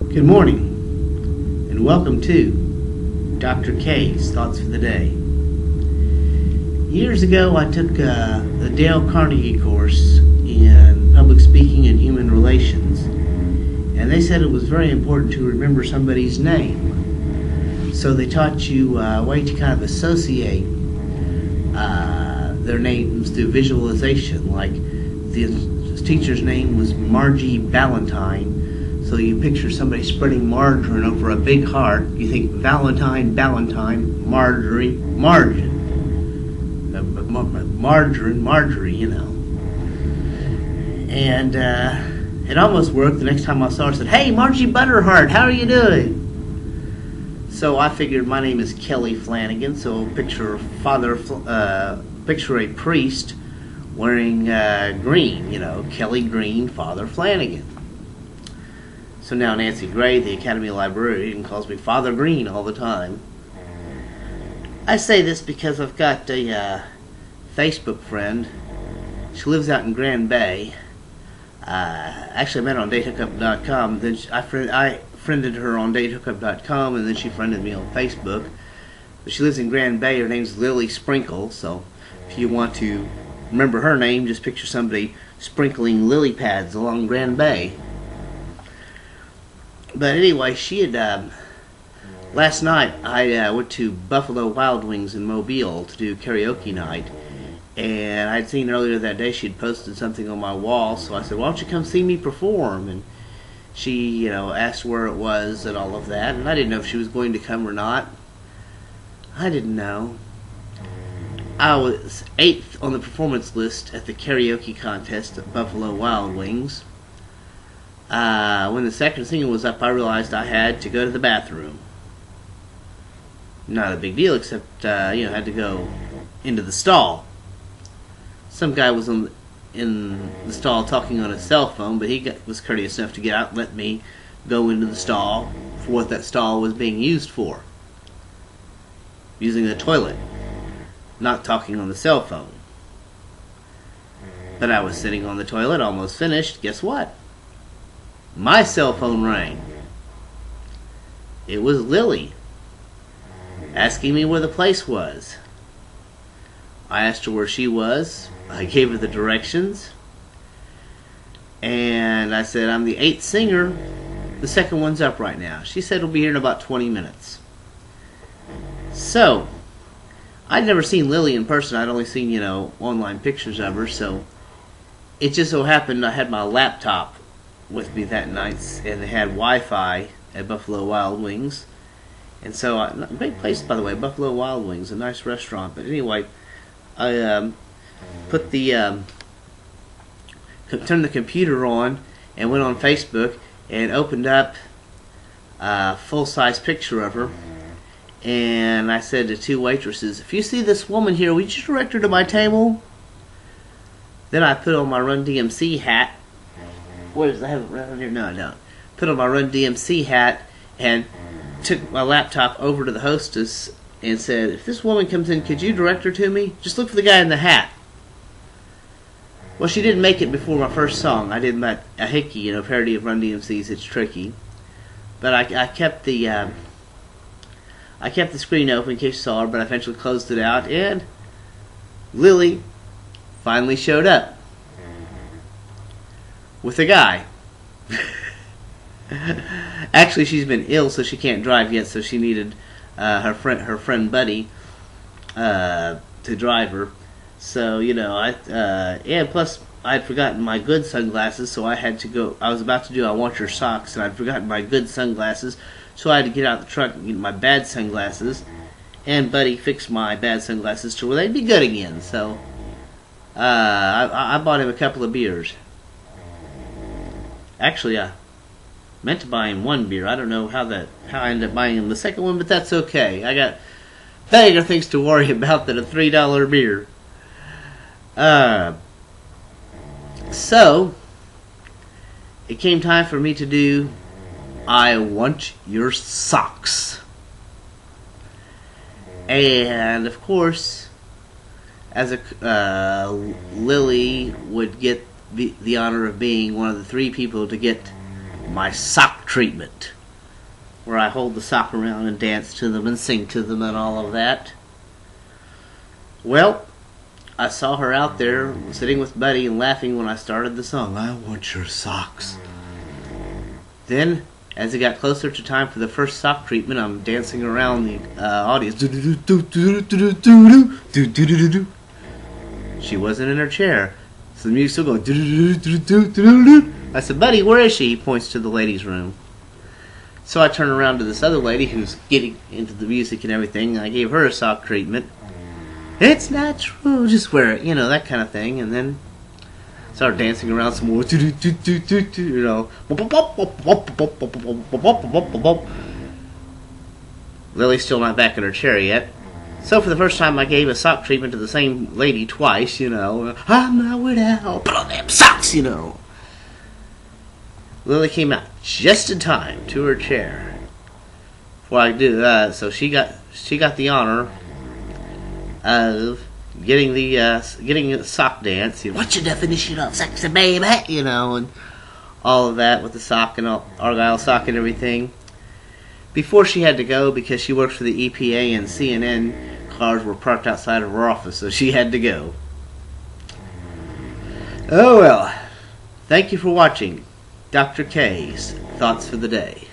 Good morning, and welcome to Dr. K's Thoughts for the Day. Years ago, I took the Dale Carnegie course in public speaking and human relations, and they said it was very important to remember somebody's name. So they taught you a way to kind of associate their names through visualization. Like the teacher's name was Margie Ballantyne. So you picture somebody spreading margarine over a big heart. You think Valentine, Marjorie, Marjorie, you know. And it almost worked. The next time I saw her, I said, "Hey, Margie Butterheart, how are you doing?" So I figured my name is Kelly Flanagan. So picture a priest wearing green. You know, Kelly Green, Father Flanagan. So now Nancy Gray, the Academy Librarian, calls me Father Green all the time. I say this because I've got a Facebook friend. She lives out in Grand Bay. Actually, I met her on datehookup.com. Then I friended her on datehookup.com, and then she friended me on Facebook. But she lives in Grand Bay. Her name's Lily Sprinkle. So if you want to remember her name, just picture somebody sprinkling lily pads along Grand Bay. But anyway, she had, last night I went to Buffalo Wild Wings in Mobile to do karaoke night, and I'd seen earlier that day she'd posted something on my wall, so I said, "Why don't you come see me perform?" And she, asked where it was and all of that, and I didn't know if she was going to come or not. I didn't know. I was 8th on the performance list at the karaoke contest at Buffalo Wild Wings. When the second singer was up, I realized I had to go to the bathroom. Not a big deal, except, I had to go into the stall. Some guy was in the stall talking on his cell phone, but he was courteous enough to get out and let me go into the stall for what that stall was being used for. Using the toilet, not talking on the cell phone. But I was sitting on the toilet, almost finished. Guess what? My cell phone rang. It was Lily, asking me where the place was. I asked her where she was. I gave her the directions. And I said, "I'm the 8th singer. The second one's up right now." She said it'll be here in about 20 minutes. So, I'd never seen Lily in person. I'd only seen, online pictures of her. So, it just so happened I had my laptop with me that night, and they had Wi-Fi at Buffalo Wild Wings, and so great place, by the way, Buffalo Wild Wings, a nice restaurant. But anyway, I put the turned the computer on and went on Facebook and opened up a full-size picture of her, and I said to 2 waitresses, "If you see this woman here, would you direct her to my table?" Then I put on my Run DMC hat. Where is I have it right here? No, I don't. Put on my Run DMC hat and took my laptop over to the hostess and said, "If this woman comes in, could you direct her to me? Just look for the guy in the hat." Well, she didn't make it before my first song. I did a hickey, parody of Run DMC's "It's Tricky," but I kept the screen open in case you saw her, but I eventually closed it out, and Lily finally showed up. With a guy. Actually, she's been ill, so she can't drive yet. So she needed her friend Buddy to drive her. So and plus I had forgotten my good sunglasses, so I had to go. I was about to do "I Want Your Socks," and I'd forgotten my good sunglasses, so I had to get out of the truck and get my bad sunglasses. And Buddy fixed my bad sunglasses to where they'd be good again. So I bought him a couple of beers. Actually, I meant to buy him 1 beer. I don't know how I ended up buying him the second one, but that's okay. I got bigger things to worry about than a $3 beer. So, it came time for me to do "I Want Your Socks." And, of course, as Lily would get the honor of being one of the 3 people to get my sock treatment. where I hold the sock around and dance to them and sing to them and all of that. Well, I saw her out there sitting with Buddy and laughing when I started the song, I want your socks. Then, as it got closer to time for the first sock treatment, I'm dancing around the audience. She wasn't in her chair, so the music's still going. I said, Buddy, where is she? He points to the ladies' room. So I turn around to this other lady who's getting into the music and everything, and I gave her a sock treatment. It's not true, just wear it, that kind of thing, and then started dancing around some more, Lily's still not back in her chair yet. So for the first time I gave a sock treatment to the same lady twice, I'm not without, put on them socks, Lily came out just in time to her chair before I do that, so she got the honor of getting a sock dance. What's your definition of sexy, baby? And all of that with the sock and Argyle sock and everything. Before she had to go, because she works for the EPA and CNN, cars were parked outside of her office, so she had to go. Oh well. Thank you for watching Dr. K's Thoughts for the Day.